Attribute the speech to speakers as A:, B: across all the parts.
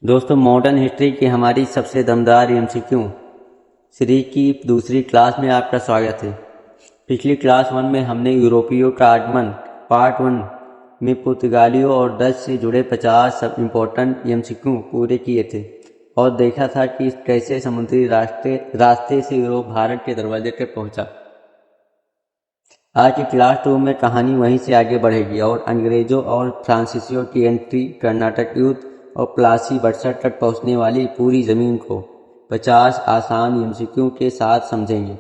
A: दोस्तों, modern history की हमारी सबसे दमदार एमसीक्यू सीरीज की दूसरी क्लास में आपका स्वागत है। पिछली क्लास 1 में हमने यूरोपियों का आगमन पार्ट 1 में पुर्तगालियों और डच से जुड़े 50 सब इम्पोर्टेंट एमसीक्यू पूरे किए थे और देखा था कि कैसे समुद्री रास्ते से यूरोप भारत के दरवाजे तक पहुंचा। आज की क्लास 2 में कहानी वहीं से आगे बढ़ेगी और अंग्रेजों और फ्रांसीसियों की एंट्री, कर्नाटक युद्ध और प्लासी बरसठ तक पहुंचने वाली पूरी ज़मीन को 50 आसान एमसीक्यू के साथ समझेंगे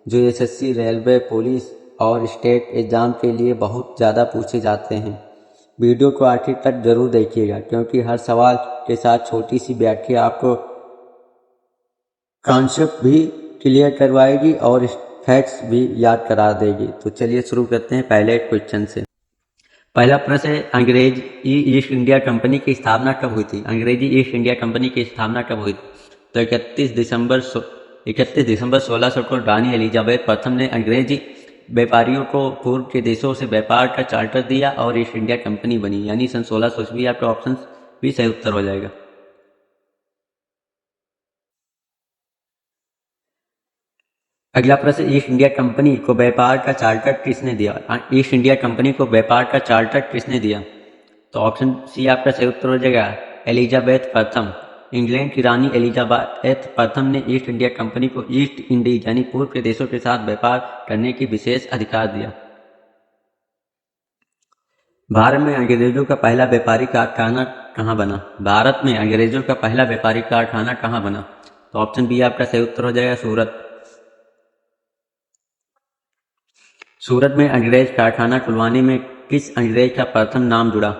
A: जो एसएससी, रेलवे, पुलिस और स्टेट एग्जाम के लिए बहुत ज़्यादा पूछे जाते हैं। वीडियो को आखिर तक जरूर देखिएगा क्योंकि हर सवाल के साथ छोटी सी व्याख्या आपको कॉन्सेप्ट भी क्लियर करवाएगी और फैक्ट्स भी याद करा देगी। तो चलिए शुरू करते हैं पहले क्वेश्चन से। पहला प्रश्न है, अंग्रेज ईस्ट इंडिया कंपनी की स्थापना कब हुई थी? अंग्रेजी ईस्ट इंडिया कंपनी की स्थापना कब हुई थी? तो 31 दिसंबर 1600 को रानी एलिजाबेथ प्रथम ने अंग्रेजी व्यापारियों को पूर्व के देशों से व्यापार का चार्टर दिया और ईस्ट इंडिया कंपनी बनी, यानी सन 1600 ईस्वी। आपका ऑप्शन भी सही उत्तर हो जाएगा। अगला प्रश्न, ईस्ट इंडिया कंपनी को व्यापार का चार्टर किसने दिया? ईस्ट इंडिया कंपनी को व्यापार का चार्टर किसने दिया? तो ऑप्शन सी आपका सही उत्तर हो जाएगा, एलिजाबेथ प्रथम। इंग्लैंड की रानी एलिजाबेथ प्रथम ने ईस्ट इंडिया कंपनी को ईस्ट इंडीज यानी पूर्व के देशों के साथ व्यापार करने की विशेष अधिकार दिया। भारत में अंग्रेजों का पहला व्यापारिक कारखाना कहाँ बना? भारत में अंग्रेजों का पहला व्यापारिक कारखाना कहाँ बना? तो ऑप्शन बी आपका सही उत्तर हो जाएगा, सूरत। सूरत में अंग्रेज कारखाना खुलवाने में किस अंग्रेज का प्रथम नाम जुड़ा?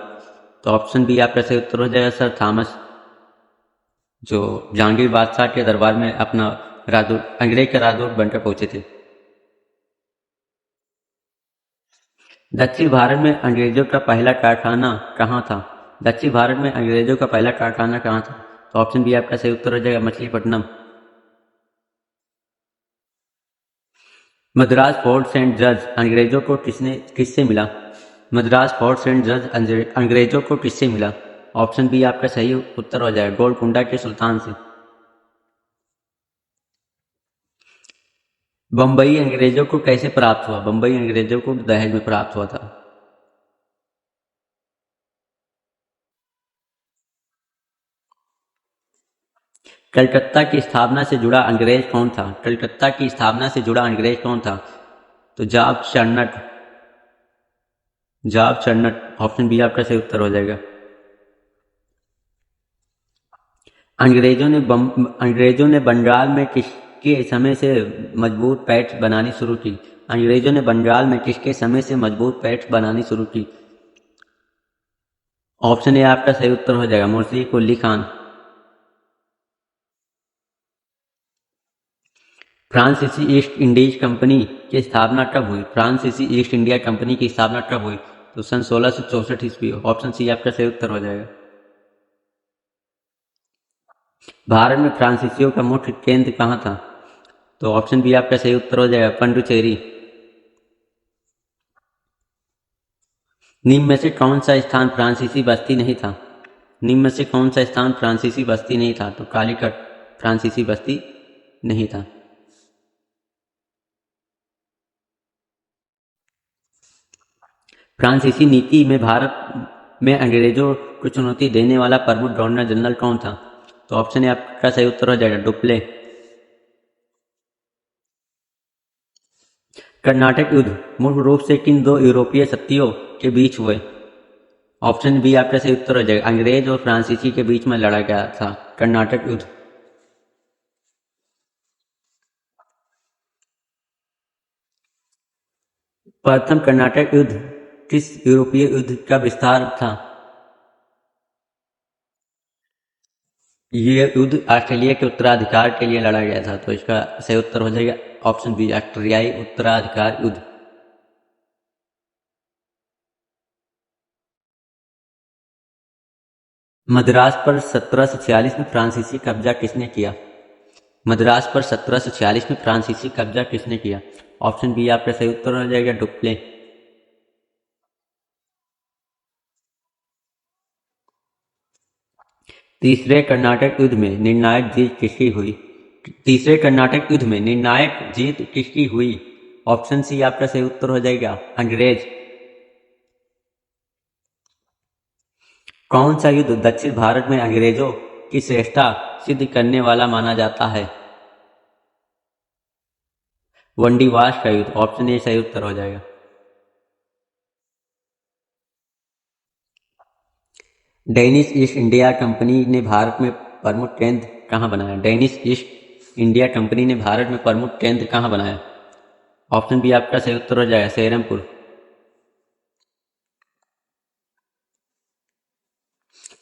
A: तो ऑप्शन बी आपका सही उत्तर हो जाएगा, सर थॉमस, जो जहांगीर बादशाह के दरबार में अपना अंग्रेज का राजदूत बनकर पहुंचे थे। दक्षिण भारत में अंग्रेजों का पहला कारखाना कहाँ था? दक्षिण भारत में अंग्रेजों का पहला कारखाना कहाँ था? तो ऑप्शन बी आपका सही उत्तर हो जाएगा, Machilipatnam. Madras fort Saint George अंग्रेजों को किससे मिला? मद्रास फोर्ट सेंट जॉर्ज अंग्रेजों को किससे मिला? ऑप्शन बी आपका सही उत्तर हो जाएगा, गोलकुंडा के सुल्तान से। बम्बई अंग्रेजों को कैसे प्राप्त हुआ? बम्बई अंग्रेजों को दहेज में प्राप्त हुआ था। कलकत्ता की स्थापना से जुड़ा अंग्रेज कौन था? कलकत्ता की स्थापना से जुड़ा अंग्रेज कौन था? तो जाब चर्नट। ऑप्शन बी आपका सही उत्तर हो जाएगा। अंग्रेजों ने बंगाल में किसके समय से मजबूत पैठ बनानी शुरू की? अंग्रेजों ने बंगाल में किसके समय से मजबूत पैठ बनानी शुरू की? ऑप्शन ए आपका सही उत्तर हो जाएगा, मुंशी कुली खान। फ्रांसीसी ईस्ट इंडीज कंपनी की स्थापना कब हुई? फ्रांसीसी ईस्ट इंडिया कंपनी की स्थापना कब हुई? तो सन 1664 ईस्वी। ऑप्शन सी आपका सही उत्तर हो जाएगा। भारत में फ्रांसीसियों का मुख्य केंद्र कहाँ था? तो ऑप्शन बी आपका सही उत्तर हो जाएगा, पंडुचेरी। निम्न में से कौन सा स्थान फ्रांसीसी बस्ती नहीं था? निम्न में से कौन सा स्थान फ्रांसीसी बस्ती नहीं था? तो कालीकट फ्रांसीसी बस्ती नहीं था। फ्रांसीसी नीति में भारत में अंग्रेजों को चुनौती देने वाला प्रमुख गवर्नर जनरल कौन था? तो ऑप्शन ए आपका सही उत्तर हो जाएगा, डुप्ले। कर्नाटक युद्ध मूल रूप से किन दो यूरोपीय शक्तियों के बीच हुए? ऑप्शन बी आपका सही उत्तर हो जाएगा, अंग्रेज और फ्रांसीसी के बीच में लड़ा गया था कर्नाटक युद्ध। प्रथम कर्नाटक युद्ध किस यूरोपीय युद्ध का विस्तार था? ये युद्ध ऑस्ट्रेलिया के उत्तराधिकार के लिए लड़ा गया था। तो इसका सही उत्तर हो जाएगा ऑप्शन बी, ऑस्ट्रेलियाई उत्तराधिकार युद्ध। मद्रास पर 1746 में फ्रांसीसी कब्जा किसने किया? मद्रास पर 1746 में फ्रांसीसी कब्जा किसने किया? ऑप्शन बी आपका सही उत्तर हो जाएगा, डुप्ले। तीसरे कर्नाटक युद्ध में निर्णायक जीत किसकी हुई? तीसरे कर्नाटक युद्ध में निर्णायक जीत किसकी हुई? ऑप्शन सी आपका सही उत्तर हो जाएगा, अंग्रेज। कौन सा युद्ध दक्षिण भारत में अंग्रेजों की श्रेष्ठता सिद्ध करने वाला माना जाता है? वंडीवाश का युद्ध, ऑप्शन ए सही उत्तर हो जाएगा। डेनिश ईस्ट इंडिया कंपनी ने भारत में प्रमुख केंद्र कहाँ बनाया? डेनिश ईस्ट इंडिया कंपनी ने भारत में प्रमुख केंद्र कहाँ बनाया? ऑप्शन बी आपका सही उत्तर हो जाएगा, सेरमपुर।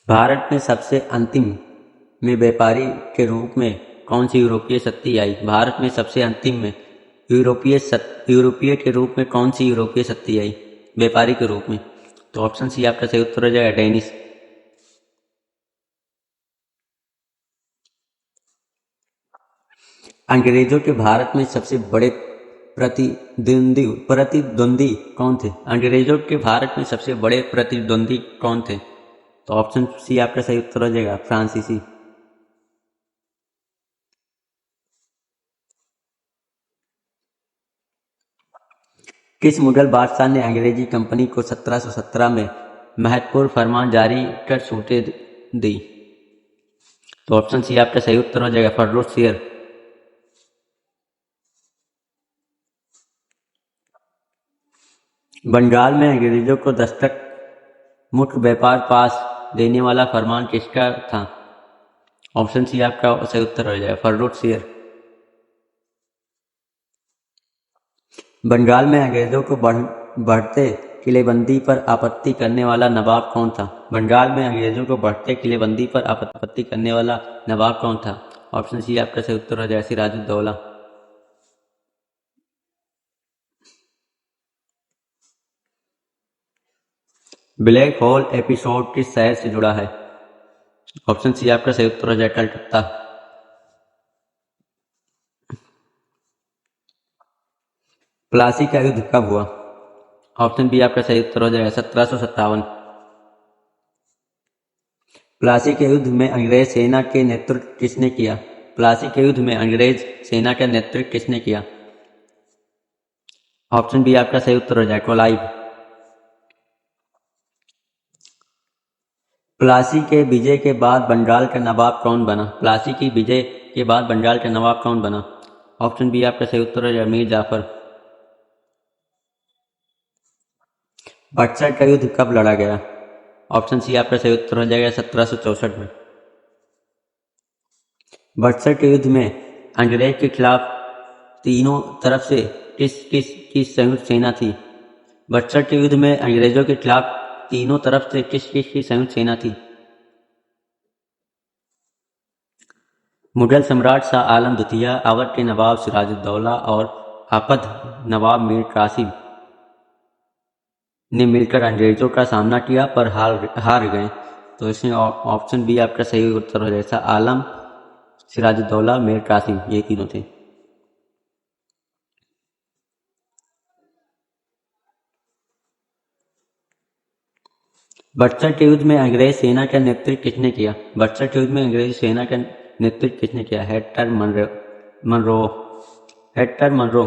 A: भारत में सबसे अंतिम में व्यापारी के रूप में कौन सी यूरोपीय शक्ति आई? भारत में सबसे अंतिम में यूरोपीय के रूप में कौन सी यूरोपीय शक्ति आई व्यापारी के रूप में? तो ऑप्शन सी आपका सही उत्तर हो जाएगा, डेनिश। अंग्रेजों के भारत में सबसे बड़े प्रतिद्वंदी कौन थे? अंग्रेजों के भारत में सबसे बड़े प्रतिद्वंदी कौन थे? तो ऑप्शन सी आपका सही उत्तर हो जाएगा, फ्रांसीसी। किस मुगल बादशाह ने अंग्रेजी कंपनी को 1717 में महत्वपूर्ण फरमान जारी कर छूटें दी? तो ऑप्शन सी आपका सही उत्तर हो जाएगा, फर्रुख शेर। बंगाल में अंग्रेजों को दस्तक मुक्त व्यापार पास देने वाला फरमान किसका था? ऑप्शन सी आपका सही उत्तर हो जाएगा, फर्रुख शेर। बंगाल में अंग्रेजों को बढ़ते किलेबंदी पर आपत्ति करने वाला नवाब कौन था? बंगाल में अंग्रेजों को बढ़ते किलेबंदी पर आपत्ति करने वाला नवाब कौन था? ऑप्शन सी आपका सही उत्तर हो जाएगा, सिराजुद्दौला। ब्लैक होल एपिसोड किस शहर से जुड़ा है? ऑप्शन सी आपका सही उत्तर हो जाएगा, कलकत्ता। प्लासी का युद्ध कब हुआ? ऑप्शन बी आपका सही उत्तर हो जाएगा, 1757। प्लासी के युद्ध में अंग्रेज सेना के नेतृत्व किसने किया? प्लासी के युद्ध में अंग्रेज सेना का नेतृत्व किसने किया? ऑप्शन बी आपका सही उत्तर हो जाएगा, क्लाइव। प्लासी के विजय के बाद बंगाल का नवाब कौन बना? प्लासी की विजय के बाद बंगाल का नवाब कौन बना? ऑप्शन बी आपका सही उत्तर हो जाएगा, मीर जाफर। बक्सर का युद्ध कब लड़ा गया? ऑप्शन सी आपका सही उत्तर हो जाएगा, 1764 में। बक्सर के युद्ध में अंग्रेज के खिलाफ तीनों तरफ से किस किस की संयुक्त सेना थी? बक्सर के युद्ध में अंग्रेजों के खिलाफ तीनों तरफ से किस किस की संयुक्त सेना थी? मुगल सम्राट शाह आलम द्वितीय, अवध के नवाब सिराजुद्दौला और आपद नवाब मीर कासिम ने मिलकर अंग्रेजों का सामना किया पर हार गए। तो इसमें ऑप्शन बी आपका सही उत्तर हो जाएगा, आलम, सिराजुद्दौला, मीर कासिम, ये तीनों थे। बक्सर के युद्ध में अंग्रेज सेना का नेतृत्व किसने किया? बक्सर के युद्ध में अंग्रेज सेना का नेतृत्व किसने किया? Hector Munro.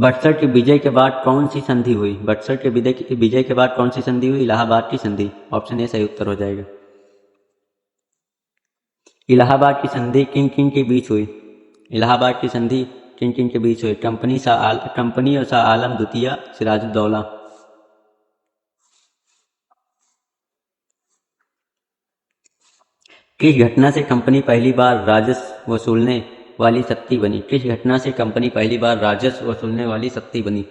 A: बक्सर के विजय के बाद कौन सी संधि हुई? बक्सर के विजय के बाद कौन सी संधि हुई? इलाहाबाद की संधि। ऑप्शन ए सही उत्तर हो जाएगा। इलाहाबाद की संधि किन किन के बीच हुई? इलाहाबाद की संधि किन किन के बीच हुई? कंपनी और शाह आलम द्वितीय, सिराजुद्दौला। किस घटना से कंपनी पहली बार राजस्व वसूलने वाली शक्ति बनी? किस घटना से कंपनी पहली बार राजस्व वसूलने वाली शक्ति बनी?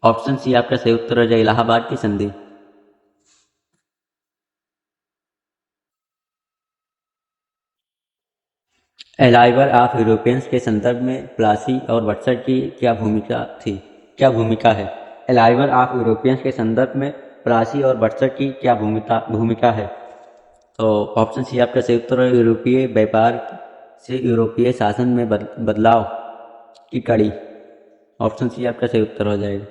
A: ऑप्शन सी आपका सही उत्तर हो जाए, इलाहाबाद की संधि। अराइवल ऑफ यूरोपियंस के संदर्भ में प्लासी और बक्सर की क्या भूमिका है? अराइवल ऑफ यूरोपियंस के संदर्भ में प्लासी और बक्सर की क्या भूमिका है? तो ऑप्शन सी आपका सही उत्तर है, यूरोपीय व्यापार से यूरोपीय शासन में बदलाव की कड़ी। ऑप्शन सी आपका सही उत्तर हो जाएगा।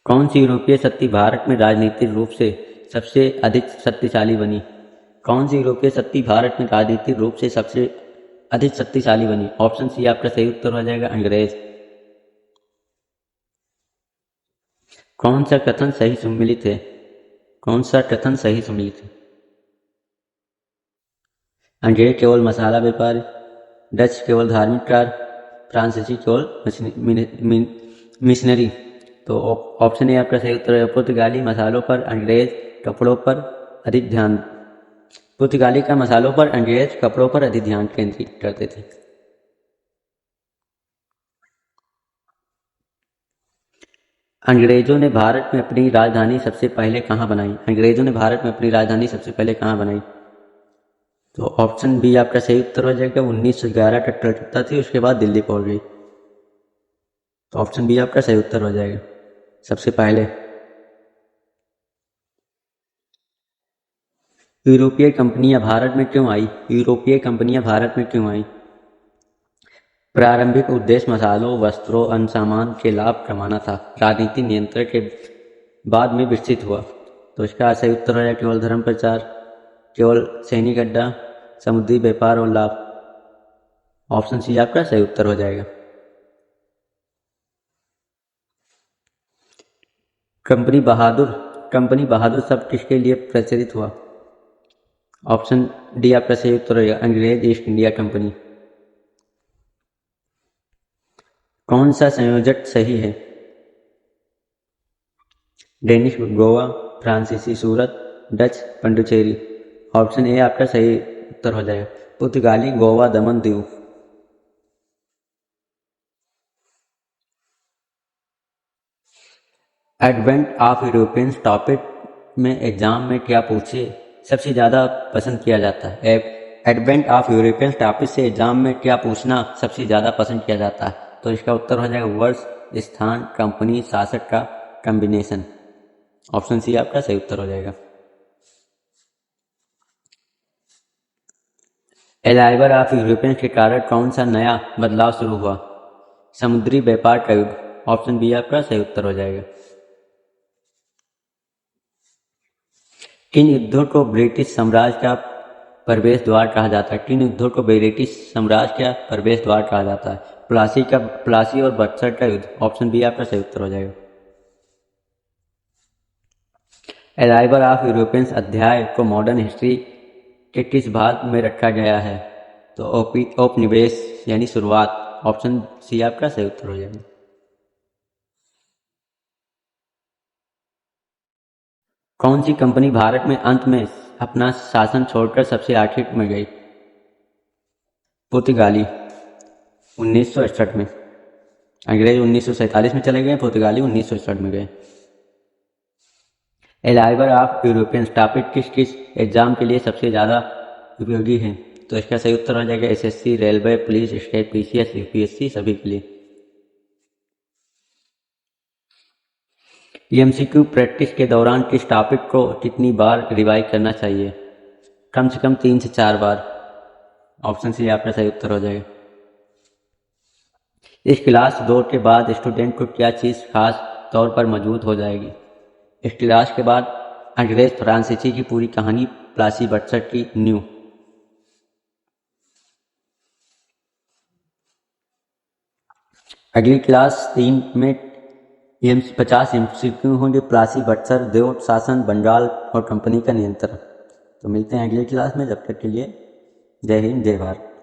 A: कौन सी यूरोपीय शक्ति भारत में राजनीतिक रूप से सबसे अधिक शक्तिशाली बनी? कौन सी यूरोपीय शक्ति भारत में राजनीतिक रूप से सबसे अधिक शक्तिशाली बनी? ऑप्शन सी आपका सही उत्तर हो जाएगा, अंग्रेज। कौन सा कथन सही सम्मिलित है? कौन सा कथन सही सम्मिलित है? अंग्रेज केवल मसाला व्यापारी, डच केवल धार्मिक कार्य, फ्रांसीसी केवल मिशनरी। तो ऑप्शन ए आपका सही उत्तर है। पुर्तगाली मसालों पर, अंग्रेज कपड़ों पर अधिक ध्यान। पुर्तगाली का मसालों पर, अंग्रेज कपड़ों पर अधिक ध्यान केंद्रित करते थे। अंग्रेजों ने भारत में अपनी राजधानी सबसे पहले कहाँ बनाई? अंग्रेजों ने भारत में अपनी राजधानी सबसे पहले कहाँ बनाई? तो ऑप्शन बी आपका सही उत्तर हो जाएगा। 1911 तक कलकत्ता थी, उसके बाद दिल्ली पहुंच गई। तो ऑप्शन बी आपका सही उत्तर हो जाएगा, सबसे पहले। यूरोपीय कंपनियां भारत में क्यों आई? यूरोपीय कंपनियां भारत में क्यों आई? प्रारंभिक उद्देश्य मसालों, वस्त्रों, अन्य सामान के लाभ कमाना था। राजनीति नियंत्रण के बाद में विकसित हुआ। तो इसका सही उत्तर हो जाएगा केवल धर्म प्रचार, केवल सैनिक अड्डा, समुद्री व्यापार और लाभ। ऑप्शन सी आपका सही उत्तर हो जाएगा। कंपनी बहादुर शब्द किसके लिए प्रचलित हुआ? ऑप्शन डी आपका सही उत्तर होगा, अंग्रेज ईस्ट इंडिया कंपनी। कौन सा संयोजक सही है? डेनिश गोवा, फ्रांसीसी सूरत, डच पंडुचेरी। ऑप्शन ए आपका सही उत्तर हो जाएगा, पुर्तगाली Goa Daman Diu. Advent of Europeans topic में एग्जाम में क्या पूछे सबसे ज़्यादा पसंद किया जाता है? एडवेंट ऑफ यूरोपियंस टॉपिक से एग्जाम में क्या पूछना सबसे ज़्यादा पसंद किया जाता है? तो इसका उत्तर हो जाएगा वर्ष, स्थान, कंपनी, शासक का कॉम्बिनेशन। ऑप्शन सी आपका सही उत्तर हो जाएगा। अराइवल ऑफ यूरोपियंस के कारण कौन सा नया बदलाव शुरू हुआ? समुद्री व्यापार का युद्ध। ऑप्शन बी आपका सही उत्तर हो जाएगा। किन युद्धों को ब्रिटिश साम्राज्य का प्रवेश द्वार कहा जाता है? किन युद्धों को ब्रिटिश साम्राज्य का प्रवेश द्वार कहा जाता है? प्लासी और बक्सर का युद्ध। ऑप्शन बी आपका सही उत्तर हो जाएगा। अराइवल ऑफ यूरोपियंस अध्याय को मॉडर्न हिस्ट्री के किस भाग में रखा गया है? तो औपनिवेश यानी शुरुआत। ऑप्शन सी आपका सही उत्तर हो जाएगा। कौन सी कंपनी भारत में अंत में अपना शासन छोड़कर सबसे आखिर में गई? पुर्तगाली 1968 में, अंग्रेज 1947 में चले गए, पुर्तगाली 1968 में गए। अराइवल ऑफ यूरोपियंस टॉपिक किस एग्जाम के लिए सबसे ज़्यादा उपयोगी है? तो इसका सही उत्तर हो जाएगा SSC, railway, police, state, PCS, UPSC, सभी के लिए। एमसीक्यू प्रैक्टिस के दौरान किस टॉपिक को कितनी बार रिवाइज करना चाहिए? कम से कम 3 से 4 बार। ऑप्शन सी आपका सही उत्तर हो जाएगा। इस क्लास 2 के बाद स्टूडेंट को क्या चीज़ खास तौर पर मजबूत हो जाएगी? इस क्लास के बाद अंग्रेज फ्रांसीसी की पूरी कहानी, प्लासी बक्सर की न्यू। अगली क्लास 3 में 50 एमसीक्यू होंगे। प्लासी बक्सर, देव शासन, बंगाल और कंपनी का नियंत्रण। तो मिलते हैं अगली क्लास में, जब तक के लिए जय हिंद, जय भारत।